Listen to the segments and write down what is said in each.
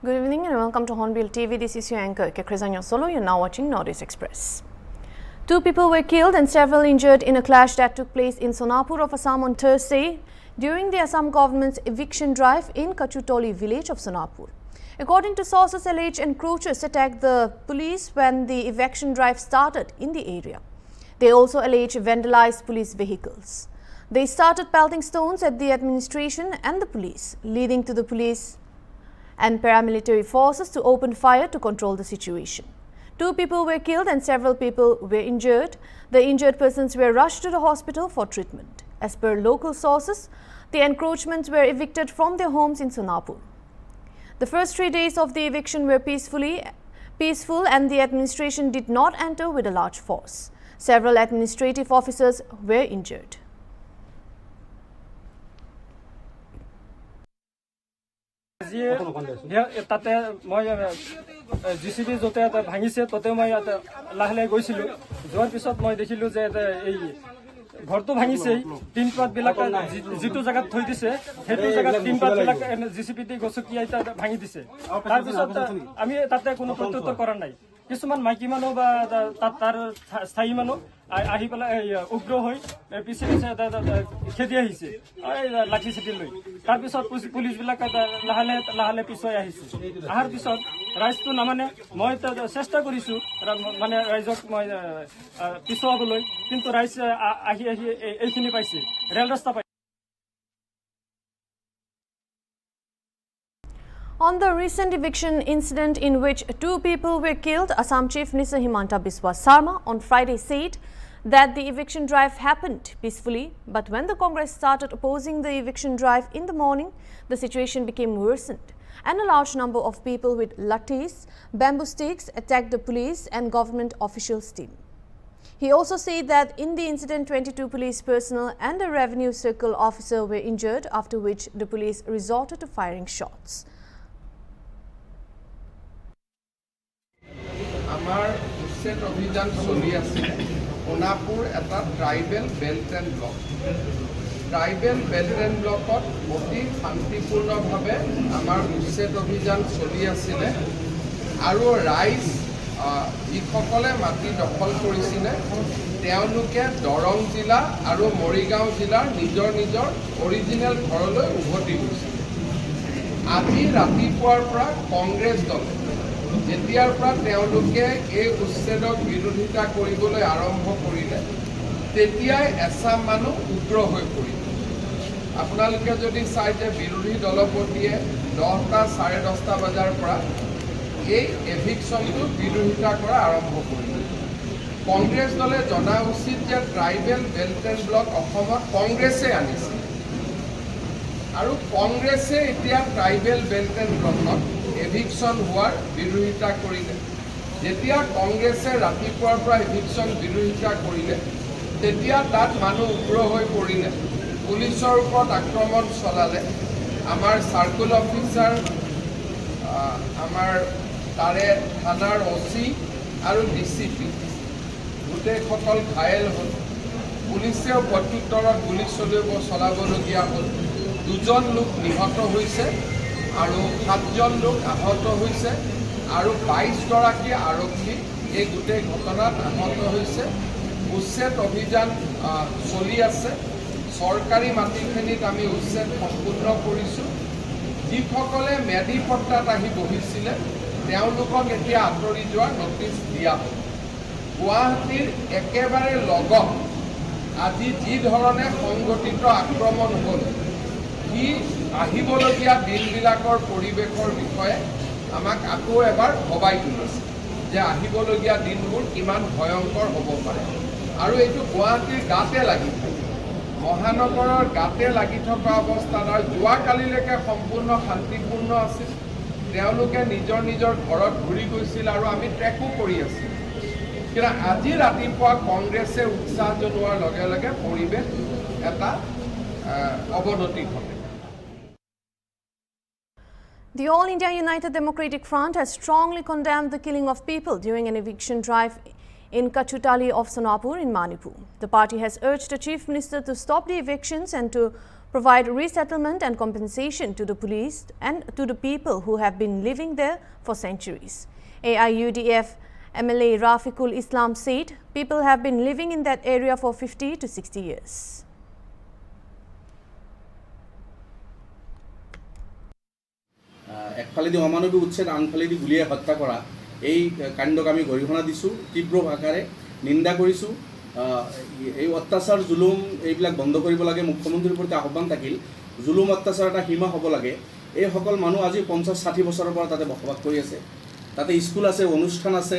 Good evening and welcome to Hornbill TV. This is your anchor, Kekrizanyo Solo. You're now watching Northeast Express. 2 people were killed and several injured in a clash that took place in Sonapur of Assam on Thursday during the Assam government's eviction drive in Kachutoli village of Sonapur. According to sources, alleged encroachers attacked the police when the eviction drive started in the area. They also allege vandalized police vehicles. They started pelting stones at the administration and the police, leading to the police and paramilitary forces to open fire to control the situation. 2 people were killed and several people were injured. The injured persons were rushed to the hospital for treatment. As per local sources, the encroachments were evicted from their homes in Sonapur. The first 3 days of the eviction were peaceful and the administration did not enter with a large force. Several administrative officers were injured. তাতে মই JCB যতে ভাঙিছে ততে মই লাহলে গৈছিলো যোৱাৰ পিছত মই দেখিলো যে এই ঘৰটো ভাঙিছে তিন পাত বিলাক যেটো জায়গাত থৈ দিছে হেতু জায়গাত তিন পাত বিলাক জিসিবি দি গছকিয়া এটা ভাঙি দিছে তাৰ পিছত আমি তাতে কোনো প্ৰত্যুত্তৰ কৰা নাই কিছুমান মাইকী মানুহ বা তাৰ স্থায়ী মানুহ আহি পেলাই উগ্ৰ হৈ পিছে পিছে খেদি আহিছে লাঠি চিটি লৈ তাৰপিছত পুলিচ বিলাক লাহে পিছুৱাই আহিছে আহাৰ পিছত ৰাইজটো নামানে মই চেষ্টা কৰিছো মানে ৰাইজক মই পিছুৱাবলৈ কিন্তু ৰাইজ আহি এইখিনি পাইছে ৰেল ৰাস্তা পাইছে। On the recent eviction incident in which 2 people were killed, Assam Chief Minister Himanta Biswa Sarma on Friday said that the eviction drive happened peacefully, but when the Congress started opposing the eviction drive in the morning, the situation became worsened and a large number of people with lathis, bamboo sticks attacked the police and government officials' team. He also said that in the incident 22 police personnel and a revenue circle officer were injured, after which the police resorted to firing shots. আমাৰ উচ্ছেদ অভিযান চলি আছে সোণাপুৰ এটা tribal belt and block ব্লকত অতি শান্তিপূৰ্ণভাৱে আমাৰ উচ্ছেদ অভিযান চলি আছিলে আৰু ৰাইজ যিসকলে মাটি দখল কৰিছিলে তেওঁলোকে দৰং জিলা আৰু মৰিগাঁও জিলাৰ নিজৰ অৰিজিনেল ঘৰলৈ উভতি গৈছিল। আজি ৰাতিপুৱাৰ পৰা কংগ্ৰেছ দলে যেতিয়াৰ পৰা তেওঁলোকে এই উচ্ছেদক বিৰোধিতা কৰিবলৈ আৰম্ভ কৰিলে তেতিয়াই এছাম মানুহ উগ্ৰ হৈ পৰিল। আপোনালোকে যদি চাই যে বিৰোধী দলপতিয়ে 10টা 10:30 বজাৰ পৰা এই এভিকশ্যনটো বিৰোধিতা কৰা আৰম্ভ কৰিলে। কংগ্ৰেছ দলে জনা উচিত যে ট্ৰাইবেল বেল্ট এণ্ড ব্লক অসমত কংগ্ৰেছে আনিছে আৰু কংগ্ৰেছে এতিয়া ট্ৰাইবেল বেল্ট এণ্ড ব্লকত এভিকশ্যন হোৱাৰ বিৰোধিতা কৰিলে। যেতিয়া কংগ্ৰেছে ৰাতিপুৱাৰ পৰা এভিকশ্যন বিৰোধিতা কৰিলে তেতিয়া তাত মানুহ উগ্ৰ হৈ পৰিলে, পুলিচৰ ওপৰত আক্ৰমণ চলালে। আমাৰ চাৰ্কুল অফিচাৰ, আমাৰ তাৰে থানাৰ OC আৰু DCP গোটেইসকল ঘায়েল হ'ল। পুলিচেও প্ৰত্যুত্তৰত গুলী চলাবলগীয়া হ'ল। 2জন লোক নিহত হৈছে আৰু 7জন লোক আহত হৈছে আৰু 22গৰাকী আৰক্ষী এই গোটেই ঘটনাত আহত হৈছে। উচ্ছেদ অভিযান চলি আছে। চৰকাৰী মাটিখিনিত আমি উচ্ছেদ সম্পূৰ্ণ কৰিছোঁ। যিসকলে মেডি পট্টাত আহি বহিছিলে তেওঁলোকক এতিয়া আঁতৰি যোৱাৰ নটিচ দিয়া হ'ল। গুৱাহাটীৰ একেবাৰে লগত আজি যি ধৰণে সংগঠিত আক্ৰমণ হ'ল সি আহিবলগীয়া দিনবিলাকৰ পৰিৱেশৰ বিষয়ে আমাক আকৌ এবাৰ ভবাই তুলিছে যে আহিবলগীয়া দিনবোৰ কিমান ভয়ংকৰ হ'ব পাৰে। আৰু এইটো গুৱাহাটীৰ গাতে লাগি থাকে, মহানগৰৰ গাতে লাগি থকা অৱস্থাত আৰু যোৱাকালিলৈকে সম্পূৰ্ণ শান্তিপূৰ্ণ আছিল। তেওঁলোকে নিজৰ ঘৰত ঘূৰি গৈছিল আৰু আমি ট্ৰেকো কৰি আছিলোঁ। কিন্তু আজি ৰাতিপুৱা কংগ্ৰেছে উৎসাহ জনোৱাৰ লগে লগে পৰিৱেশ এটা অৱনতি ঘটে। The All India United Democratic Front has strongly condemned the killing of people during an eviction drive in Kachutali of Sonapur in Manipur. The party has urged the Chief Minister to stop the evictions and to provide resettlement and compensation to the police and to the people who have been living there for centuries. AIUDF MLA Rafiqul Islam said people have been living in that area for 50 to 60 years. একফালেদি অমানৱিক উচ্ছেদ আনফালেদি গুলিয়াই হত্যা কৰা এই কাণ্ডক আমি গৰিহণা দিছোঁ, তীব্ৰ ভাষাৰে নিন্দা কৰিছোঁ। এই অত্যাচাৰ জুলুম এইবিলাক বন্ধ কৰিব লাগে। মুখ্যমন্ত্ৰীৰ প্ৰতি আহ্বান থাকিল, জুলুম অত্যাচাৰ এটা সীমা হ'ব লাগে। এইসকল মানুহ আজি 50-60 বছৰৰ পৰা তাতে বসবাস কৰি আছে। তাতে স্কুল আছে, অনুষ্ঠান আছে,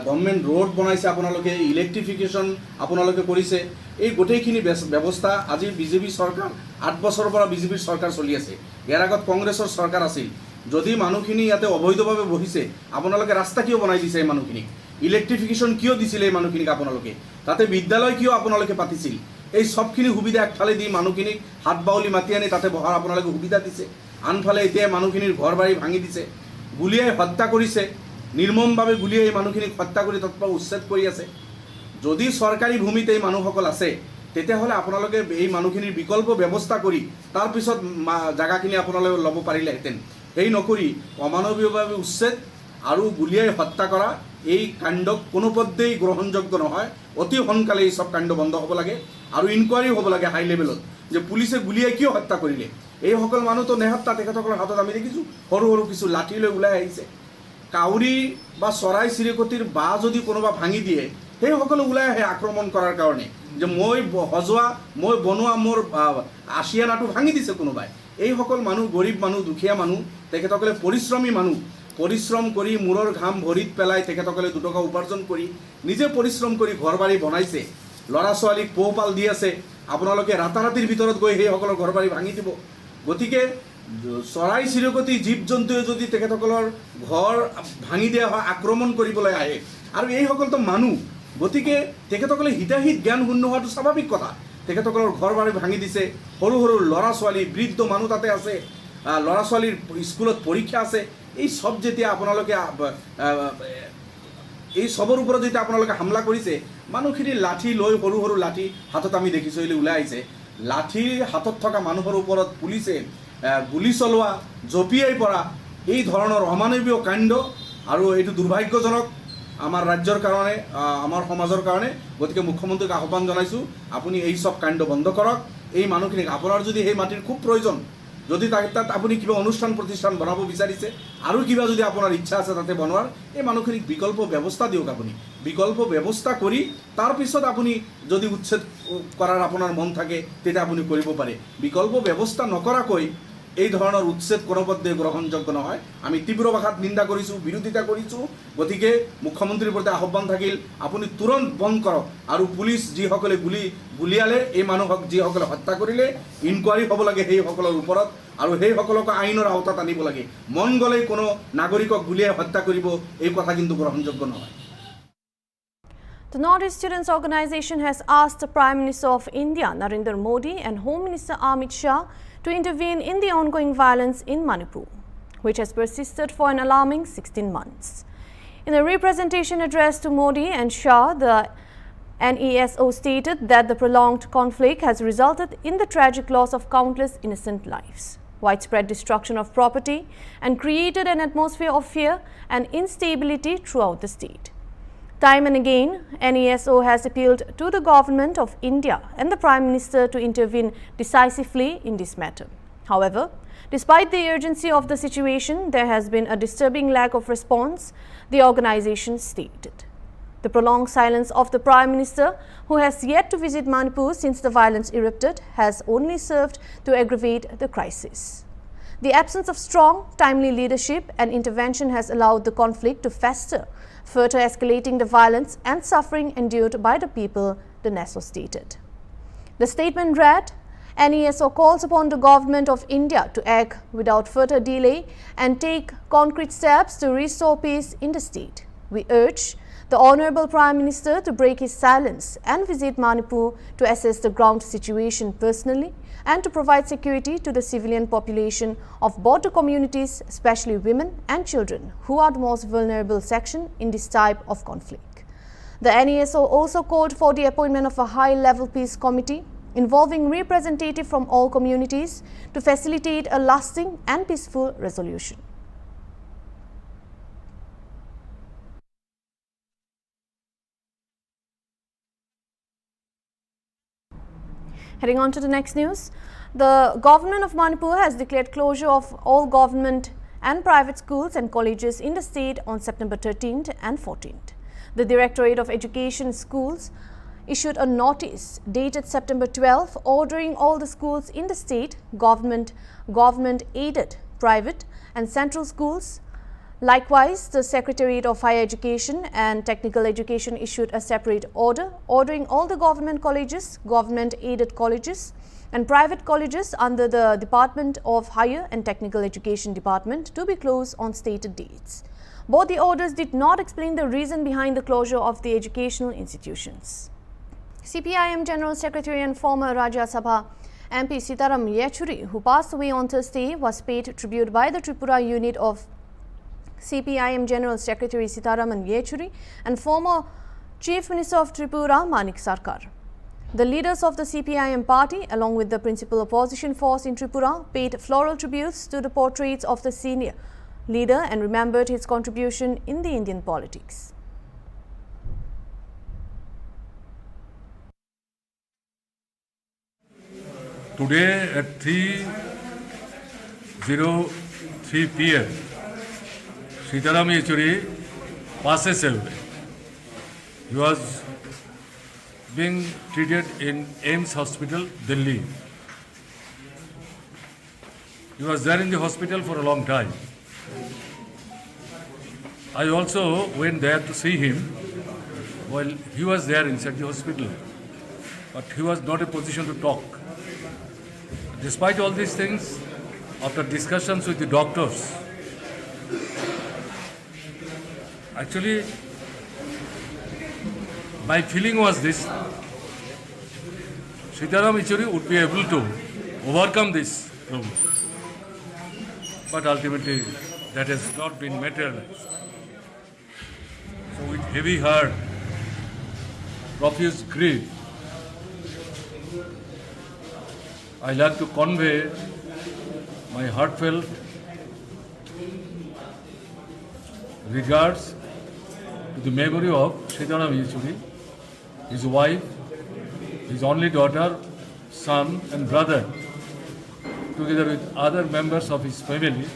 গভৰ্ণমেণ্ট ৰোড বনাইছে, আপোনালোকে ইলেক্ট্ৰিফিকেশ্যন আপোনালোকে কৰিছে। এই গোটেইখিনি ব্যৱস্থা আজি বিজেপি চৰকাৰ 8 বছৰৰ পৰা বিজেপিৰ চৰকাৰ চলি আছে। ইয়াৰ আগত কংগ্ৰেছৰ চৰকাৰ আছিল। যদি মানুহখিনি ইয়াতে অবৈধভাৱে বহিছে, আপোনালোকে ৰাস্তা কিয় বনাই দিছে? এই মানুহখিনিক ইলেক্ট্ৰিফিকেশ্যন কিয় দিছিলে? এই মানুহখিনিক আপোনালোকে তাতে বিদ্যালয় কিয় আপোনালোকে পাতিছিল? এই সবখিনি সুবিধা একফালে দি মানুহখিনিক হাত বাউলি মাতি আনি তাতে বহাৰ আপোনালোকে সুবিধা দিছে। আনফালে এতিয়া মানুহখিনিৰ ঘৰ বাৰী ভাঙি দিছে, গুলিয়াই হত্যা কৰিছে, নিৰ্মমভাৱে গুলিয়াই এই মানুহখিনিক হত্যা কৰি তৎপৰ উচ্ছেদ কৰি আছে। যদি চৰকাৰী ভূমিত এই মানুহসকল আছে, তেতিয়াহ'লে আপোনালোকে এই মানুহখিনিৰ বিকল্প ব্যৱস্থা কৰি তাৰপিছত জাগাখিনি আপোনালোকে ল'ব পাৰিলেহেঁতেন। সেই নকৰি অমানৱীয়ভাৱে উচ্ছেদ আৰু গুলিয়াই হত্যা কৰা এই কাণ্ডক কোনোপধ্যেই গ্ৰহণযোগ্য নহয়। অতি সোনকালে এই সব কাণ্ড বন্ধ হ'ব লাগে আৰু ইনকুৱাৰী হ'ব লাগে হাই লেভেলত, যে পুলিচে গুলিয়াই কিয় হত্যা কৰিলে। এইসকল মানুহতো নেহত্যা, তেখেতসকলৰ হাতত আমি দেখিছোঁ সৰু সৰু কিছু লাঠি লৈ ওলাই আহিছে। কাউৰী বা চৰাই চিৰিকটিৰ বাঁহ যদি কোনোবা ভাঙি দিয়ে, সেইসকলে ওলাই আহে আক্ৰমণ কৰাৰ কাৰণে, যে মই সজোৱা, মই বনোৱা মোৰ আশিয়ানাটো ভাঙি দিছে কোনোবাই। এইসকল মানুহ গৰীব মানুহ, দুখীয়া মানুহ, তেখেতসকলে পৰিশ্ৰমী মানুহ। পৰিশ্ৰম কৰি মূৰৰ ঘাম ভৰিত পেলাই তেখেতসকলে 2 টকা উপাৰ্জন কৰি নিজে পৰিশ্ৰম কৰি ঘৰ বাৰী বনাইছে, ল'ৰা ছোৱালীক পোহপাল দি আছে। আপোনালোকে ৰাতাৰাতিৰ ভিতৰত গৈ সেইসকলৰ ঘৰ বাৰী ভাঙি দিব। গতিকে চৰাই চিৰিকটি জীৱ জন্তুৱে যদি তেখেতসকলৰ ঘৰ ভাঙি দিয়া হয়, আক্ৰমণ কৰিবলৈ আহে, আৰু এইসকলতো মানুহ, গতিকে তেখেতসকলে হিতাহিত জ্ঞান শূন্য হোৱাটো স্বাভাৱিক কথা। তেখেতসকলৰ ঘৰ বাৰী ভাঙি দিছে, সৰু সৰু ল'ৰা ছোৱালী, বৃদ্ধ মানুহ তাতে আছে, ল'ৰা ছোৱালীৰ স্কুলত পৰীক্ষা আছে। এই সব যেতিয়া আপোনালোকে এই সবৰ ওপৰত যেতিয়া আপোনালোকে হামলা কৰিছে, মানুহখিনি লাঠি লৈ সৰু সৰু লাঠি হাতত আমি দেখিছোঁ ওলাই আহিছে। লাঠি হাতত থকা মানুহৰ ওপৰত পুলিচে গুলি চলোৱা, জঁপিয়াই পৰা, এই ধৰণৰ অমানৱীয় কাণ্ড, আৰু এইটো দুৰ্ভাগ্যজনক আমাৰ ৰাজ্যৰ কাৰণে, আমাৰ সমাজৰ কাৰণে। গতিকে মুখ্যমন্ত্ৰীক আহ্বান জনাইছোঁ, আপুনি এই সব কাণ্ড বন্ধ কৰক। এই মানুহখিনিক, আপোনাৰ যদি সেই মাটিৰ খুব প্ৰয়োজন, যদি তাত আপুনি কিবা অনুষ্ঠান প্ৰতিষ্ঠান বনাব বিচাৰিছে, আৰু কিবা যদি আপোনাৰ ইচ্ছা আছে তাতে বনোৱাৰ, এই মানুহখিনিক বিকল্প ব্যৱস্থা দিয়ক। আপুনি বিকল্প ব্যৱস্থা কৰি তাৰপিছত আপুনি যদি উচ্ছেদ কৰাৰ আপোনাৰ মন থাকে, তেতিয়া আপুনি কৰিব পাৰে। বিকল্প ব্যৱস্থা নকৰাকৈ এই ধৰণৰ উচ্ছেদ কোনোপধ্যে গ্ৰহণযোগ্য নহয়। আমি তীব্ৰ ভাষাত নিন্দা কৰিছোঁ, বিৰোধিতা কৰিছোঁ। গতিকে মুখ্যমন্ত্ৰীৰ প্ৰতি আহ্বান থাকিল, আপুনি তুৰন্ত বন্ধ কৰক, আৰু পুলিচ যিসকলে গুলিয়ালে, এই মানুহক যিসকলে হত্যা কৰিলে, ইনকুৱাৰী হ'ব লাগে সেইসকলৰ ওপৰত, আৰু সেইসকলক আইনৰ আওতাত আনিব লাগে। মন গ'লেই কোনো নাগৰিকক গুলিয়াই হত্যা কৰিব, এই কথা কিন্তু গ্ৰহণযোগ্য নহয়। The Northeast Students Organization has asked the Prime Minister of India, Narendra Modi, and Home Minister Amit Shah to intervene in the ongoing violence in Manipur, which has persisted for an alarming 16 months. In a representation address to Modi and Shah, the NESO stated that the prolonged conflict has resulted in the tragic loss of countless innocent lives, widespread destruction of property, and created an atmosphere of fear and instability throughout the state. Time and again, NESO has appealed to the government of India and the Prime Minister to intervene decisively in this matter. However, despite the urgency of the situation, there has been a disturbing lack of response, the organization stated. The prolonged silence of the Prime Minister, who has yet to visit Manipur since the violence erupted, has only served to aggravate the crisis. The absence of strong, timely leadership and intervention has allowed the conflict to fester, further escalating the violence and suffering endured by the people, the NESO stated. The statement read, NESO calls upon the government of India to act without further delay and take concrete steps to restore peace in the state. We urge the Honorable Prime Minister to break his silence and visit Manipur to assess the ground situation personally and to provide security to the civilian population of border communities, especially women and children, who are the most vulnerable section in this type of conflict. The NESO also called for the appointment of a high-level peace committee involving representatives from all communities to facilitate a lasting and peaceful resolution. Heading on to the next news, the government of Manipur has declared closure of all government and private schools and colleges in the state on September 13th and 14th. The Directorate of Education Schools issued a notice dated September 12th ordering all the schools in the state, government-aided, private and central schools. Likewise, the Secretariat of Higher Education and Technical Education issued a separate order ordering all the government colleges, government-aided colleges and private colleges under the Department of Higher and Technical Education Department to be closed on stated dates. Both the orders did not explain the reason behind the closure of the educational institutions. CPIM General Secretary and former Rajya Sabha MP Sitaram Yechuri, who passed away on Thursday, was paid tribute by the Tripura unit of CPIM General Secretary Sitaraman Yechuri and former Chief Minister of Tripura Manik Sarkar. The leaders of the CPIM party, along with the principal opposition force in Tripura, paid floral tributes to the portraits of the senior leader and remembered his contribution in the Indian politics. Today at 3:03 p.m. Sitaram Yechuri passes away. He was being treated in AIMS Hospital, Delhi. He was there in the hospital for a long time. I also went there to see him while he was there inside the hospital, but he was not in a position to talk. Despite all these things, after discussions with the doctors, actually, my feeling was this: Sitaram Yechuri would be able to overcome this problem. But ultimately, that has not been materialized. So with heavy heart, profuse grief, I like to convey my heartfelt regards to the memory of Sitaram Yechuri, his wife, his only daughter, son and brother, together with other members of his family.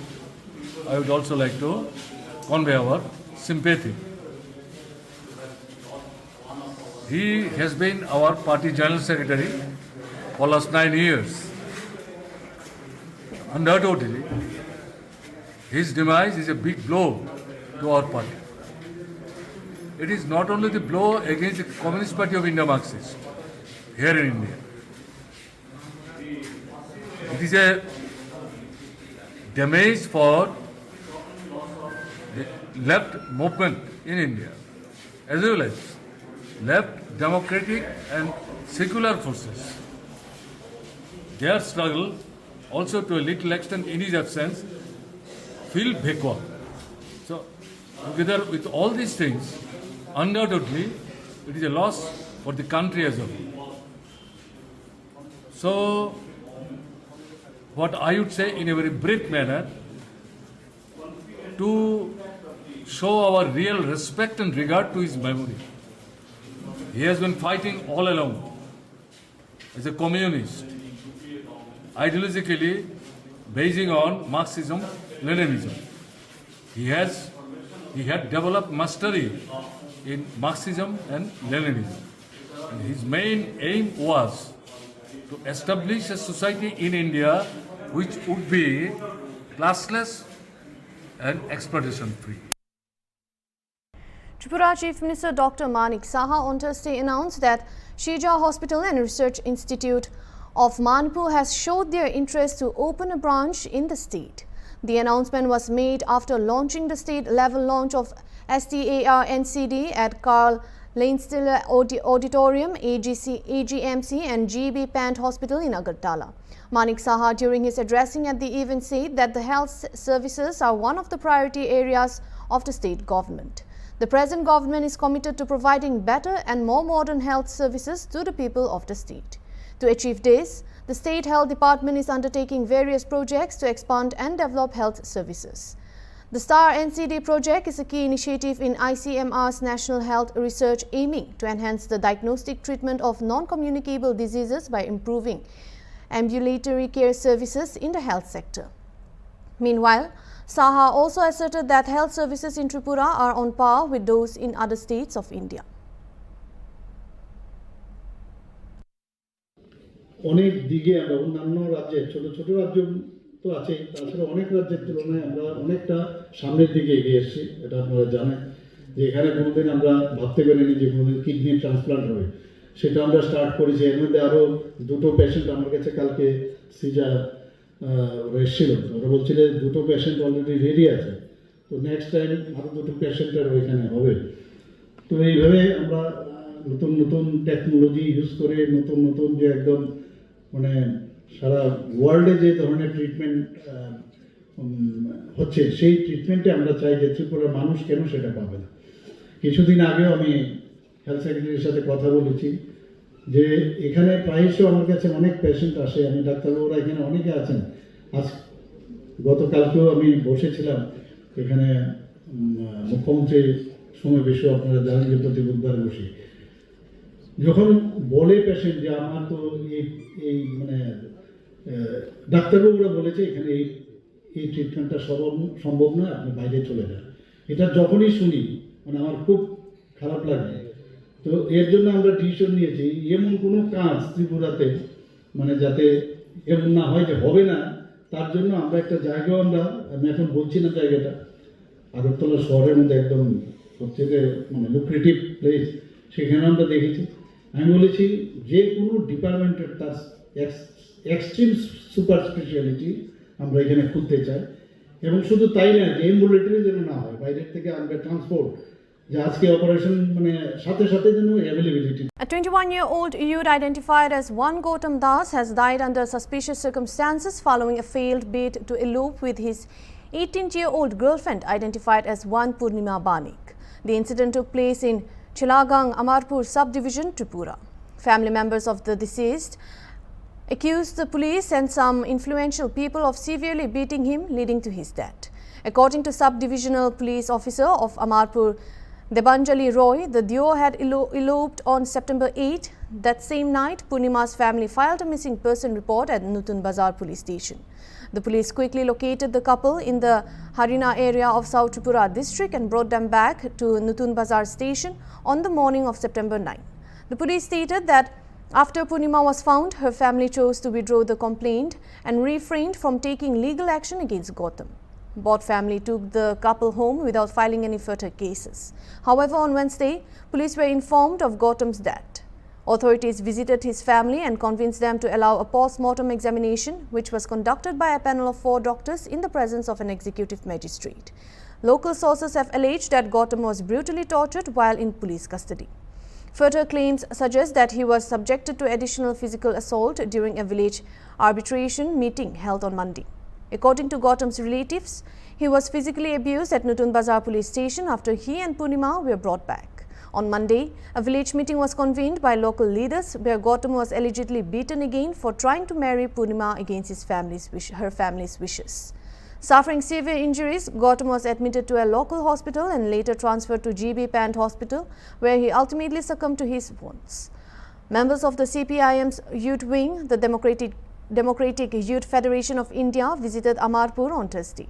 I would also like to convey our sympathy. He has been our party general secretary for the last 9 years. Undoubtedly, his demise is a big blow to our party. It is not only the blow against the Communist Party of India Marxist here in India. It is a damage for the left movement in India, as well as left democratic and secular forces. Their struggle, also to a little extent in his absence, feel backward. So, together with all these things, undoubtedly, it is a loss for the country as a whole. So, what I would say in a very brief manner, to show our real respect and regard to his memory. He has been fighting all along as a communist, ideologically basing on Marxism, Leninism. He had developed mastery in Marxism and Leninism. And his main aim was to establish a society in India which would be classless and exploitation-free. Tripura Chief Minister Dr. Manik Saha on Thursday announced that Shija Hospital and Research Institute of Manipur has showed their interest to open a branch in the state. The announcement was made after launching the state-level launch of STAR-NCD at Carl Leinstiller Auditorium, AGMC and GB Pant Hospital in Agartala. Manik Saha, during his addressing at the event, said that the health services are one of the priority areas of the state government. The present government is committed to providing better and more modern health services to the people of the state. To achieve this, the State Health Department is undertaking various projects to expand and develop health services. The STAR NCD project is a key initiative in ICMR's National Health Research aiming to enhance the diagnostic treatment of non-communicable diseases by improving ambulatory care services in the health sector. Meanwhile, Saha also asserted that health services in Tripura are on par with those in other states of India. অনেক দিকে আমরা অন্যান্য রাজ্যে ছোট ছোট রাজ্য তো আছে, তাছাড়া অনেক রাজ্যের তুলনায় আমরা অনেকটা সামনের দিকে এগিয়ে এসেছি। এটা আপনারা জানেন যে এখানে কোনোদিন আমরা ভাবতে পারিনি যে কোনোদিন কিডনি ট্রান্সপ্লান্ট হবে, সেটা আমরা স্টার্ট করেছি। এর মধ্যে আরও দুটো পেশেন্ট আমার কাছে কালকে সিজার এসেছিল, ওরা বলছিল দুটো পেশেন্ট অলরেডি রেডি আছে, তো নেক্সট টাইম আরও দুটো পেশেন্টের ওইখানে হবে। তো এইভাবে আমরা নতুন নতুন টেকনোলজি ইউজ করে নতুন নতুন যে একদম মানে সারা ওয়ার্ল্ডে যে ধরনের ট্রিটমেন্ট হচ্ছে, সেই ট্রিটমেন্টে আমরা চাই যে ত্রিপুরার মানুষ কেন সেটা পাবে না। কিছুদিন আগেও আমি হেলথ সেক্রেটারির সাথে কথা বলেছি যে এখানে প্রায়শই আমার কাছে অনেক পেশেন্ট আসে, আমি ডাক্তারবাবুরা এখানে অনেকে আছেন। আজ গতকালকেও আমি বসেছিলাম এখানে মুখ্যমন্ত্রীর সমাবেশও, আপনারা জানেন যে প্রতি বুধবার বসি। যখন বলে পেশেন্ট যে আমার তো এই মানে ডাক্তারবাবুরা বলেছে এখানে এই ট্রিটমেন্টটা সম্ভব নয়, আপনি বাইরে চলে যান, এটা যখনই শুনি মানে আমার খুব খারাপ লাগে। তো এর জন্য আমরা ডিসিশন নিয়েছি এমন কোনো কাজ ত্রিপুরাতে মানে যাতে এমন না হয় যে হবে না, তার জন্য আমরা একটা জায়গাও আমি এখন বলছি না জায়গাটা, আগরতলা শহরের মধ্যে একদম সবথেকে মানে লুক্রেটিভ প্লেস, সেখানে আমরা দেখেছি। আমি বলেছি যে কোনো ডিপার্টমেন্টের তার এক্সট্রিম সুপার স্পেশালিটি আমরা এখানে খুলতে চাই, এবং শুধু তাই না যে অ্যাম্বুলেটরি যেন না হয়, বাইরের থেকে আনবে ট্রান্সপোর্ট, যে আজকে অপারেশন মানে সাথে সাথে যেন availability. A 21-year-old youth identified as one Gautam Das has died under suspicious circumstances following a failed bid to elope with his 18-year-old girlfriend identified as one Purnima Banik. The incident took place in Chilagang, Amarpur subdivision, Tripura. Family members of the deceased accused the police and some influential people of severely beating him, leading to his death. According to subdivisional police officer of Amarpur, Debanjali Roy, the duo had eloped on September 8. That same night, Purnima's family filed a missing person report at Nutun Bazar police station. The police quickly located the couple in the Harina area of South Tripura district and brought them back to Nutun Bazar station on the morning of September 9. The police stated that after Purnima was found, her family chose to withdraw the complaint and refrained from taking legal action against Gautam. Both family took the couple home without filing any further cases. However, on Wednesday, police were informed of Gautam's death. Authorities visited his family and convinced them to allow a post-mortem examination, which was conducted by a panel of 4 doctors in the presence of an executive magistrate. Local sources have alleged that Gautam was brutally tortured while in police custody. Further claims suggest that he was subjected to additional physical assault during a village arbitration meeting held on Monday. According to Gautam's relatives, he was physically abused at Nutun Bazar police station after he and Purnima were brought back. On Monday, a village meeting was convened by local leaders where Gautam was allegedly beaten again for trying to marry Purnima against her family's wishes. Suffering severe injuries, Gautam was admitted to a local hospital and later transferred to GB Pant Hospital, where he ultimately succumbed to his wounds. Members of the CPIM's youth wing, the Democratic Youth Federation of India, visited Amarpur on Thursday.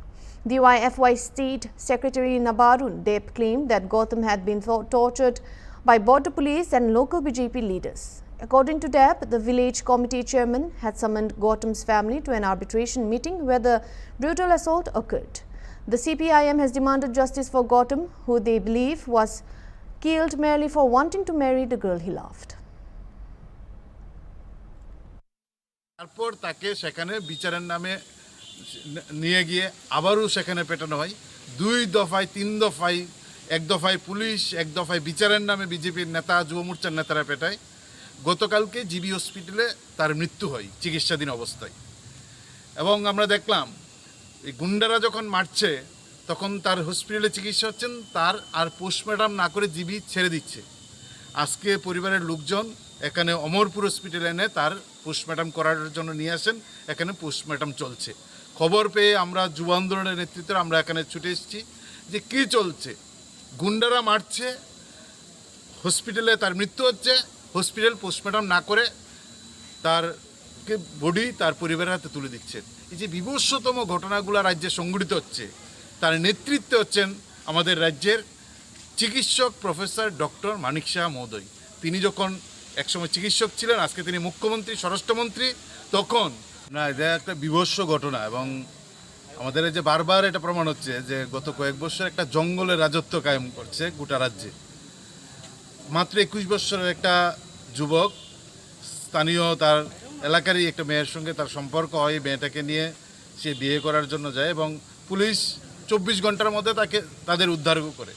DYFY State Secretary Nabarun Deb claimed that Gautam had been tortured by border police and local BJP leaders. According to Deb, the village committee chairman had summoned Gautam's family to an arbitration meeting where the brutal assault occurred. The CPIM has demanded justice for Gautam, who they believe was killed merely for wanting to marry the girl he loved. তারপর তাকে সেখানে বিচারের নামে নিয়ে গিয়ে আবারও সেখানে পেটানো হয় 2 দফায় 3 দফায়, 1 দফায় পুলিশ, 1 দফায় বিচারের নামে বিজেপির নেতা যুব মোর্চার নেতারা পেটায়। গতকালকে জিবি হসপিটালে তার মৃত্যু হয় চিকিৎসাধীন অবস্থায়। এবং আমরা দেখলাম এই গুন্ডারা যখন মারছে তখন তার হসপিটালে চিকিৎসা হচ্ছেন, তার আর পোস্টমর্টম না করে জিবি ছেড়ে দিচ্ছে। আজকে পরিবারের লোকজন এখানে অমরপুর হসপিটালে এনে তার পোস্টমর্টম করার জন্য নিয়ে আসেন। এখানে পোস্টমর্টম চলছে। খবর পেয়ে আমরা যুব আন্দোলনের নেতৃত্বে আমরা এখানে ছুটে এসেছি যে কী চলছে। গুন্ডারা মারছে, হসপিটালে তার মৃত্যু হচ্ছে, হসপিটাল পোস্টমর্টম না করে তার বডি তার পরিবারের হাতে তুলে দিচ্ছেন। এই যে বিভৎসতম ঘটনাগুলো রাজ্যে সংঘটিত হচ্ছে, তার নেতৃত্বে হচ্ছেন আমাদের রাজ্যের চিকিৎসক প্রফেসর ডক্টর মানিক শাহ মহোদয়। তিনি যখন একসময় চিকিৎসক ছিলেন, আজকে তিনি মুখ্যমন্ত্রী, স্বরাষ্ট্রমন্ত্রী, তখন না এটা একটা বিভৎস ঘটনা। এবং আমাদের এই যে বারবার এটা প্রমাণ হচ্ছে যে গত কয়েক বছর একটা জঙ্গলের রাজত্ব কায়েম করছে গোটা রাজ্যে। মাত্র 21 বছরের একটা যুবক স্থানীয় তার এলাকারই একটা মেয়ের সঙ্গে তার সম্পর্ক হয়, মেয়েটাকে নিয়ে সে বিয়ে করার জন্য যায় এবং পুলিশ 24 ঘন্টার মধ্যে তাদের উদ্ধার করে।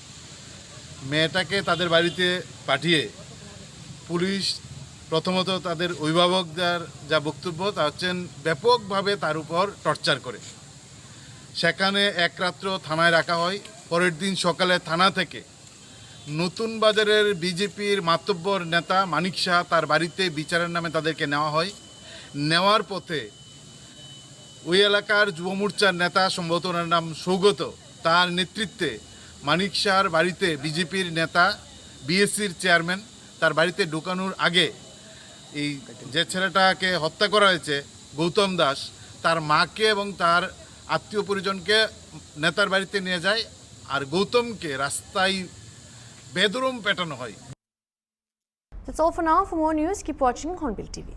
মেয়েটাকে তাদের বাড়িতে পাঠিয়ে পুলিশ প্রথমত তাদের অভিভাবকদের যা বক্তব্য তা হচ্ছেন ব্যাপকভাবে তার উপর টর্চার করে। সেখানে এক রাত্র থানায় রাখা হয়। পরের দিন সকালে থানা থেকে নতুন বাজারের বিজেপির মাতব্বর নেতা মানিক শাহ তার বাড়িতে বিচারের নামে তাদেরকে নেওয়া হয়। নেওয়ার পথে ওই এলাকার যুব মোর্চার নেতা, সম্ভবত ওনার নাম সৌগত, তার নেতৃত্বে মানিক শাহর বাড়িতে বিজেপির নেতা, বিএসসির চেয়ারম্যান, তার বাড়িতে ঢোকানোর আগে এই যে ছেলেটাকে হত্যা করা হয়েছে গৌতম দাস, তার মাকে এবং তার আত্মীয় পরিজনকে নেতার বাড়িতে নিয়ে যায়, আর গৌতমকে রাস্তায় বেদরম পেটানো হয়। That's all for now. For more news, keep watching Hornbill TV.